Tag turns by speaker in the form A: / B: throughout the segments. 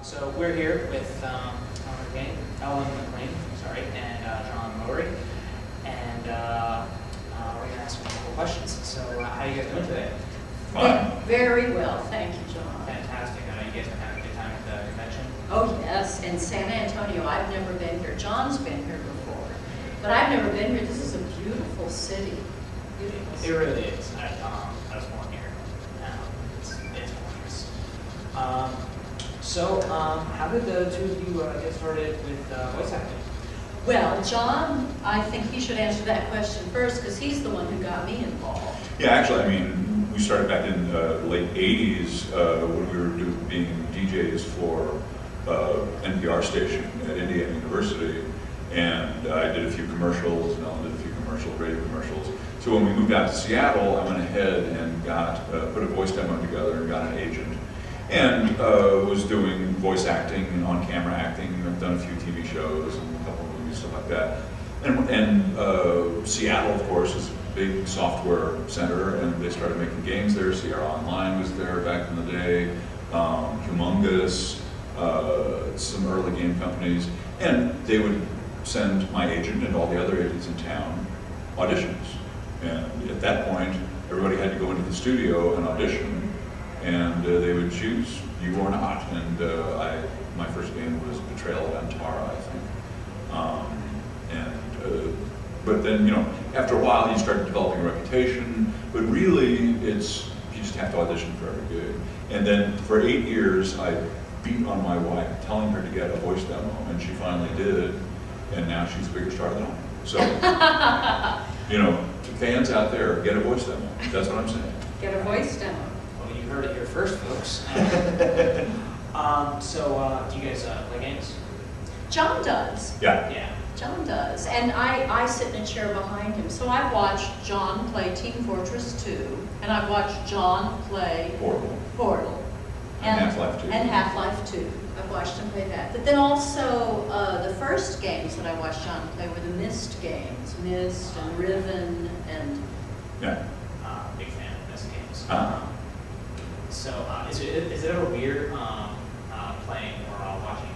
A: So we're here with Ellen McLain, and John Lowrie, and we're going to ask some cool questions. So how are you guys doing today?
B: Fine. Very well, thank you, John.
A: Fantastic. I know you guys been having a good time at the convention.
B: Oh yes, in San Antonio. I've never been here. John's been here before, but I've never been here. This is a beautiful city. Beautiful city.
A: It really is. I was born here. It's gorgeous. How did the two of you get started with voice acting?
B: Well, John, I think he should answer that question first because he's the one who got me involved.
C: Yeah, actually, I mean, we started back in the late 80s when we were being DJs for NPR station at Indiana University, and I did a few commercials, and Ellen did a few commercials, radio commercials. So when we moved out to Seattle, I went ahead and put a voice demo together and got an agent, and was doing voice acting and on-camera acting. I've done a few TV shows and a couple of movies, stuff like that. And Seattle, of course, is a big software center, and they started making games there. Sierra Online was there back in the day, Humongous, some early game companies, and they would send my agent and all the other agents in town auditions. And at that point, everybody had to go into the studio and audition, and they would choose you or not. And my first game was Betrayal of Antara, I think. But then, after a while, you start developing a reputation. But really, you just have to audition for every gig. And then for 8 years, I beat on my wife, telling her to get a voice demo, and she finally did. And now she's a bigger star than I am. So, fans out there, get a voice demo. That's what I'm saying.
B: Get a voice demo.
A: Well, you heard it here first, folks. Do you guys play games?
B: John does.
A: Yeah.
B: John does. And I sit in a chair behind him. So I've watched John play Team Fortress 2, and I've watched John play Portal.
C: And Half-Life 2.
B: And Half-Life 2. I've watched him play that. But then also, the first games that I watched John play were the Myst games. Myst and Riven and...
A: Yeah. Big fan of Myst games.
C: Uh-huh.
A: Is it ever weird playing or watching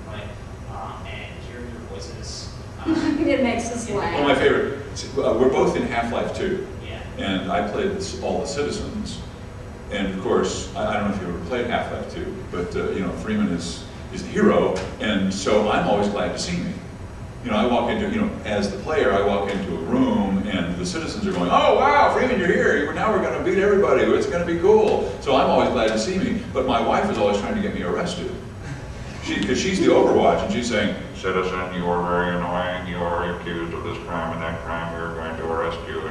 A: play and hearing your voices?
B: It makes us laugh.
C: One of my favorite, we're both in Half-Life 2.
A: Yeah.
C: And I played all the citizens. And of course, I don't know if you ever played Half-Life 2, but Freeman is the hero, and so I'm always glad to see me. I walk into, as the player, I walk into a room, and the citizens are going, "Oh wow, Freeman, you're here! Now we're going to beat everybody. It's going to be cool." So I'm always glad to see me. But my wife is always trying to get me arrested, because she's the Overwatch, and she's saying, "Citizen, you are very annoying. You are accused of this crime and that crime. We're going to arrest you."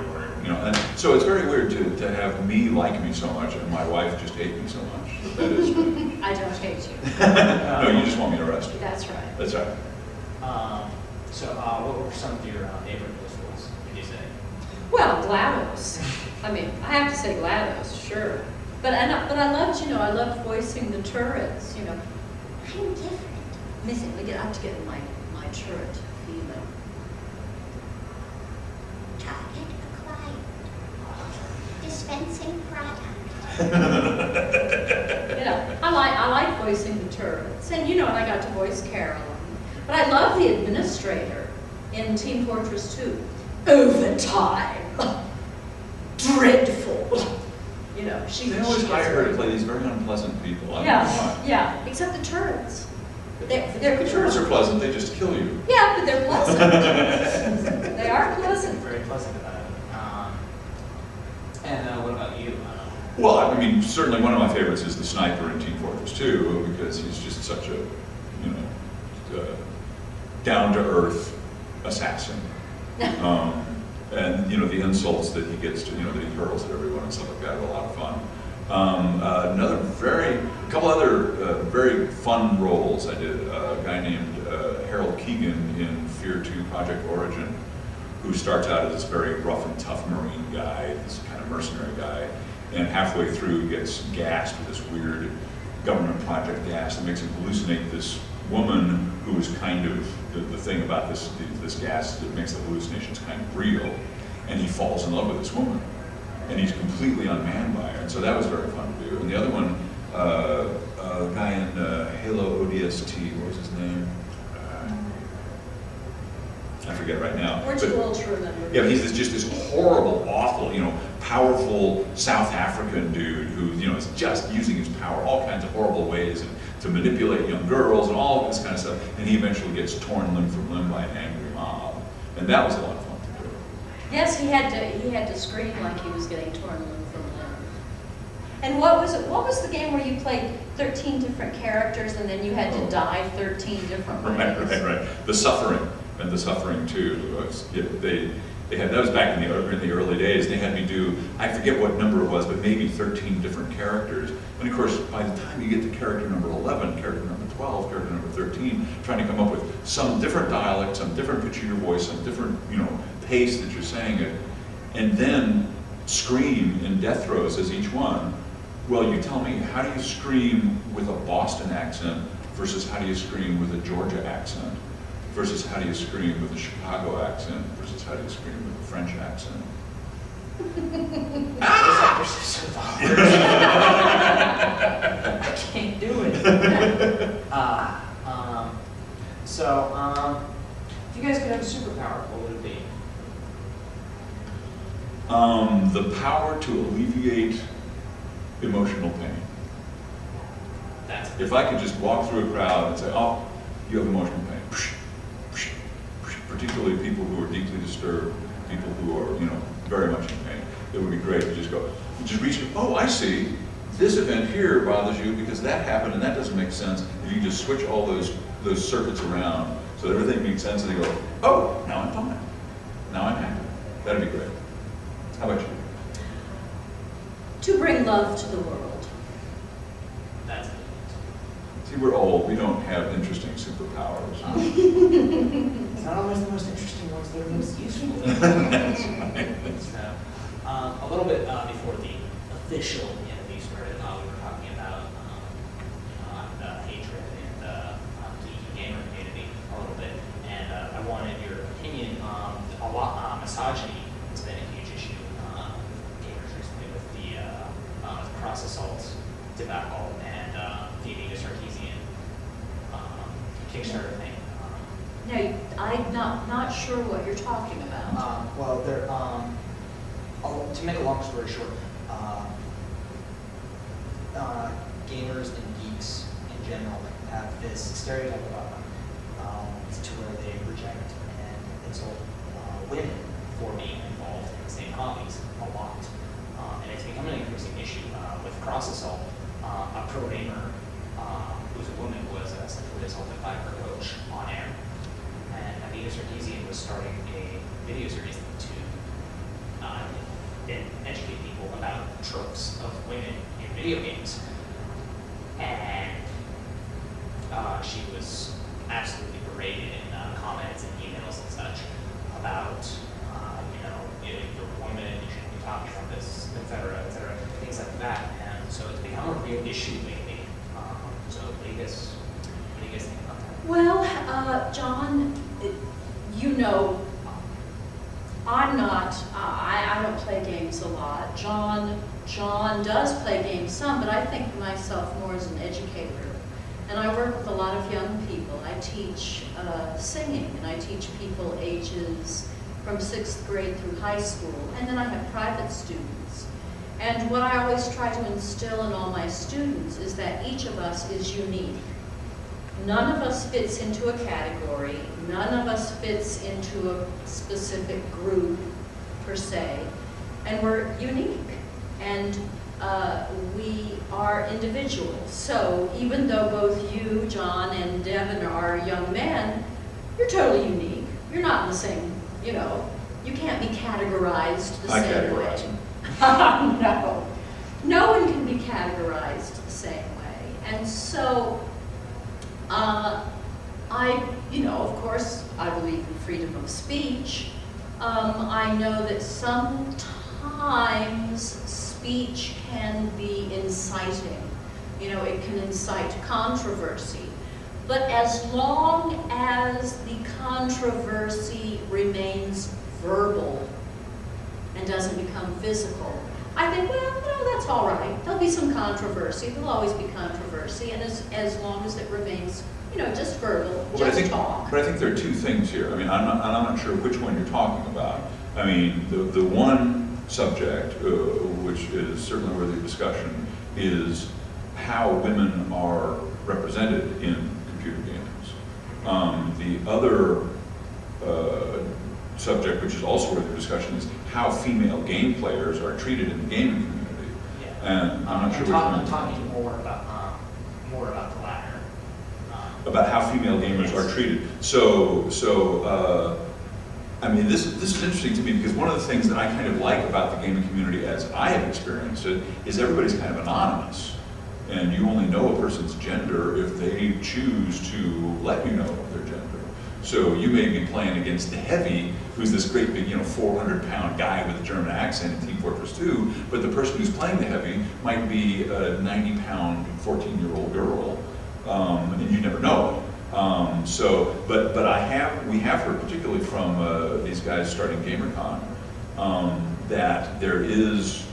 C: And so it's very weird to have me like me so much and my wife just hate me so much. That is good.
B: I don't hate you.
C: No, you just want me arrested.
B: That's right.
C: That's right.
A: What were some of your favorite voice roles, would you say?
B: Well, GLaDOS. I mean, I have to say GLaDOS, sure. But I loved, I loved voicing the turrets, I'm different. Missing, I have to get my turret feeling.
D: Target acquired. Dispensing product.
B: I like voicing the turrets. And and I got to voice Carolyn. But I love the administrator in Team Fortress 2. Overtime. Dreadful.
C: They always hire her to play these very unpleasant people. I don't know why.
B: Yeah, except the turrets.
C: The turrets are pleasant, they just kill you.
B: Yeah, but they're pleasant. They are pleasant.
A: Very pleasant about it. What about you?
C: Well, I mean, certainly one of my favorites is the sniper in Team Fortress 2, because he's just such a, down-to-earth assassin. And the insults that he gets to, that he hurls at everyone and stuff like that are a lot of fun. A couple other very fun roles I did. A guy named Harold Keegan in Fear 2 Project Origin, who starts out as this very rough and tough Marine guy, this kind of mercenary guy, and halfway through gets gassed with this weird government project gas that makes him hallucinate this woman who is kind of the thing about this gas that makes the hallucinations kind of real, and he falls in love with this woman, and he's completely unmanned by her, and so that was very fun to do. And the other one A guy in Halo ODST, what was his name? I forget right now.
B: We're too old to remember.
C: Yeah, but he's just this horrible, awful, powerful South African dude who, is just using his power all kinds of horrible ways to manipulate young girls and all of this kind of stuff. And he eventually gets torn limb from limb by an angry mob. And that was a lot of fun to do.
B: Yes, he had to scream like he was getting torn limb from limb. And what was it? What was the game where you played 13 different characters and then you had to die 13 different ways?
C: Right. The Suffering. And The Suffering too. They had, that was back in the early days. They had me do, I forget what number it was, but maybe 13 different characters. And of course, by the time you get to character number 11, character number 12, character number 13, trying to come up with some different dialect, some different pitch of your voice, some different, pace that you're saying it, and then scream in death throes as each one. Well, you tell me, how do you scream with a Boston accent versus how do you scream with a Georgia accent? Versus how do you scream with a Chicago accent, versus how do you scream with a French accent?
A: I can't do it. If you guys could have a superpower, what would it be?
C: The power to alleviate emotional pain. If I could just walk through a crowd and say, oh, you have emotional pain. Particularly people who are deeply disturbed, people who are, very much in pain. It would be great to just go, just reach, oh, I see, this event here bothers you because that happened and that doesn't make sense. If you just switch all those circuits around so that everything makes sense and they go, oh, now I'm fine. Now I'm happy. That'd be great. How about you?
B: To bring love to the world.
A: That's it.
C: See, we're old. We don't have interesting superpowers.
A: It's not always the most interesting ones that are most useful. So, a little bit before the official interview started, we were talking about hatred in the gamer community a little bit, and I wanted your opinion. Misogyny has been a huge issue with gamers recently with the cross assault debacle and the Amiga Sarkeesian Kickstarter thing.
B: No, I'm not sure what you're talking about.
A: Well, to make a long story short, gamers and geeks in general have this stereotype about them to where they reject and insult women for being involved in the same hobbies a lot. And it's become an increasing issue with cross assault. A pro gamer who's a woman was sexually assaulted by her coach on air. And Amiga Sarkeesian was starting a video series to educate people about tropes of women in video games. And she was absolutely berated in comments and emails and such about, you're a woman, you shouldn't be talking about this, et cetera, things like that. And so it's become a real issue lately. So what do you guys think about that?
B: Well, John, I'm not, I don't play games a lot. John does play games some, but I think of myself more as an educator. And I work with a lot of young people. I teach singing, and I teach people ages from 6th grade through high school. And then I have private students. And what I always try to instill in all my students is that each of us is unique. None of us fits into a category. None of us fits into a specific group, per se. And we're unique. And we are individuals. So even though both you, John, and Devin are young men, you're totally unique. You're not in the same, you can't be categorized the same way. No. No one can be categorized the same way. And so, of course, I believe in freedom of speech. I know that sometimes speech can be inciting. It can incite controversy. But as long as the controversy remains verbal and doesn't become physical, I think, well, you know, that's all right. There'll be some controversy. There'll always be controversy, and as long as it remains, you know, just verbal,
C: Well,
B: just talk.
C: But I think there are two things here. I mean, I'm not sure which one you're talking about. I mean, the one subject, which is certainly worthy of discussion, is how women are represented in computer games. The other subject, which is also worthy of discussion, is how female game players are treated in the gaming community.
A: Yeah.
C: And I'm not sure which one.
A: I'm talking more about the latter.
C: About how female gamers are treated. So I mean, this is interesting to me because one of the things that I kind of like about the gaming community as I have experienced it is everybody's kind of anonymous. And you only know a person's gender if they choose to let you know their gender. So you may be playing against the heavy, who's this great big, 400-pound guy with a German accent in Team Fortress 2, but the person who's playing the heavy might be a 90-pound, 14-year-old girl, and you never know. But we have heard, particularly from these guys starting GamerCon, that there is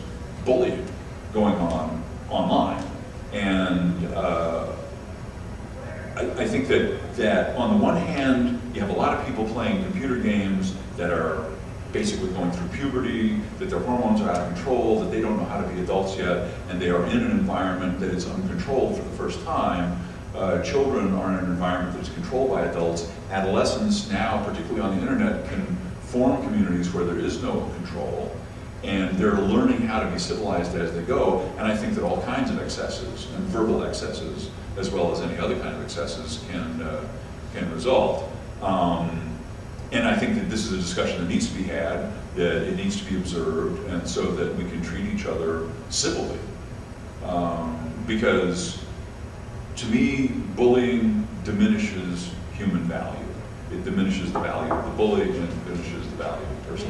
C: bullying going on online. And I think that on the one hand, you have a lot of people playing computer games that are basically going through puberty, that their hormones are out of control, that they don't know how to be adults yet, and they are in an environment that is uncontrolled for the first time. Children are in an environment that's controlled by adults. Adolescents now, particularly on the internet, can form communities where there is no control, and they're learning how to be civilized as they go. And I think that all kinds of excesses, and verbal excesses, as well as any other kind of excesses, can result. And I think that this is a discussion that needs to be had, that it needs to be observed, and so that we can treat each other civilly. Because to me, bullying diminishes human value. It diminishes the value of the bully, and it diminishes the value of the person.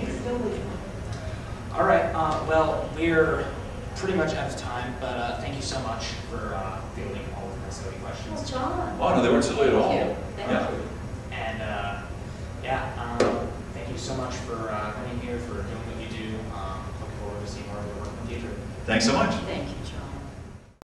A: All right, well, we're pretty much out of time, but thank you so much for fielding all of my silly questions.
B: Well, John.
C: Oh, no, they weren't silly at all.
B: Thank you.
A: And thank you so much for coming here, for doing what you do. Looking forward to seeing more of your work in the future.
C: Thanks so much.
B: Thank you, John.